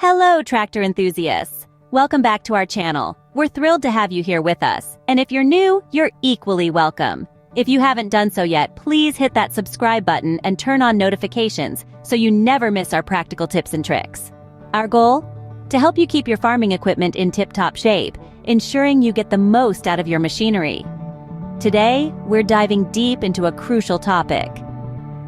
Hello, tractor enthusiasts! Welcome back to our channel. We're thrilled to have you here with us, and if you're new, you're equally welcome. If you haven't done so yet, please hit that subscribe button and turn on notifications so you never miss our practical tips and tricks. Our goal? To help you keep your farming equipment in tip-top shape, ensuring you get the most out of your machinery. Today, we're diving deep into a crucial topic.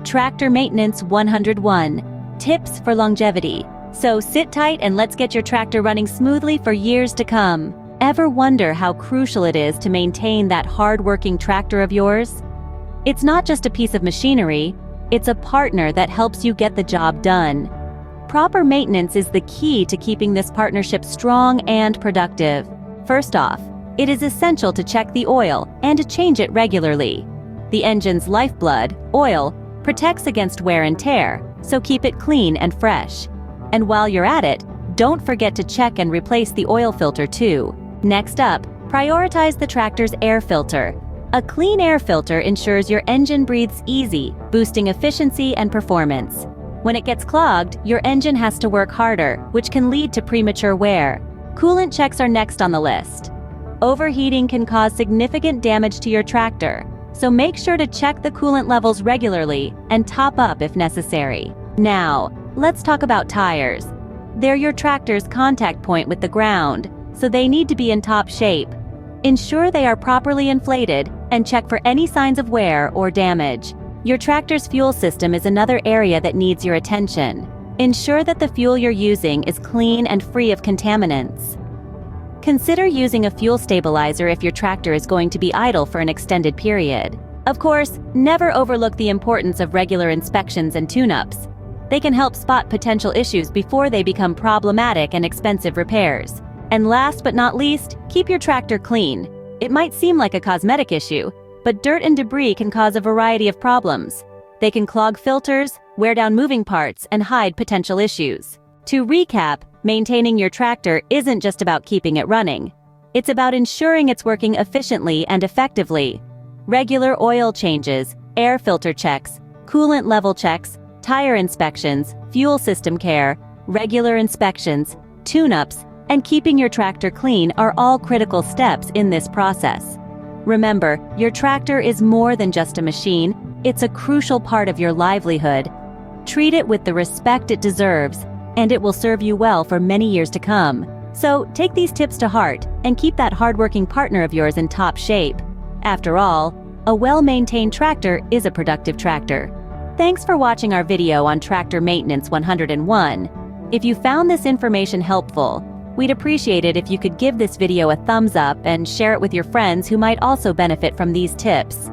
Tractor Maintenance 101, Tips for Longevity. So sit tight and let's get your tractor running smoothly for years to come. Ever wonder how crucial it is to maintain that hard-working tractor of yours? It's not just a piece of machinery, it's a partner that helps you get the job done. Proper maintenance is the key to keeping this partnership strong and productive. First off, it is essential to check the oil and to change it regularly. The engine's lifeblood, oil, protects against wear and tear, so keep it clean and fresh. And while you're at it, don't forget to check and replace the oil filter too. Next up, prioritize the tractor's air filter. A clean air filter ensures your engine breathes easy, boosting efficiency and performance. When it gets clogged, your engine has to work harder, which can lead to premature wear. Coolant checks are next on the list. Overheating can cause significant damage to your tractor, so make sure to check the coolant levels regularly and top up if necessary. Now, let's talk about tires. They're your tractor's contact point with the ground, so they need to be in top shape. Ensure they are properly inflated and check for any signs of wear or damage. Your tractor's fuel system is another area that needs your attention. Ensure that the fuel you're using is clean and free of contaminants. Consider using a fuel stabilizer if your tractor is going to be idle for an extended period. Of course, never overlook the importance of regular inspections and tune-ups. They can help spot potential issues before they become problematic and expensive repairs. And last but not least, keep your tractor clean. It might seem like a cosmetic issue, but dirt and debris can cause a variety of problems. They can clog filters, wear down moving parts, and hide potential issues. To recap, maintaining your tractor isn't just about keeping it running. It's about ensuring it's working efficiently and effectively. Regular oil changes, air filter checks, coolant level checks, tire inspections, fuel system care, regular inspections, tune-ups, and keeping your tractor clean are all critical steps in this process. Remember, your tractor is more than just a machine, it's a crucial part of your livelihood. Treat it with the respect it deserves, and it will serve you well for many years to come. So take these tips to heart and keep that hardworking partner of yours in top shape. After all, a well-maintained tractor is a productive tractor. Thanks for watching our video on Tractor Maintenance 101. If you found this information helpful, we'd appreciate it if you could give this video a thumbs up and share it with your friends who might also benefit from these tips.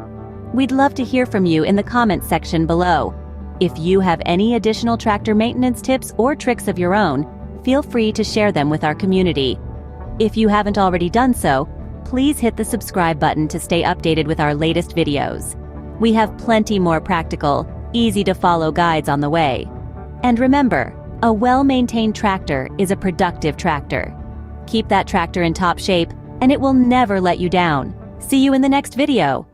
We'd love to hear from you in the comments section below. If you have any additional tractor maintenance tips or tricks of your own, feel free to share them with our community. If you haven't already done so, please hit the subscribe button to stay updated with our latest videos. We have plenty more practical, easy-to-follow guides on the way. And remember, a well-maintained tractor is a productive tractor. Keep that tractor in top shape, and it will never let you down. See you in the next video.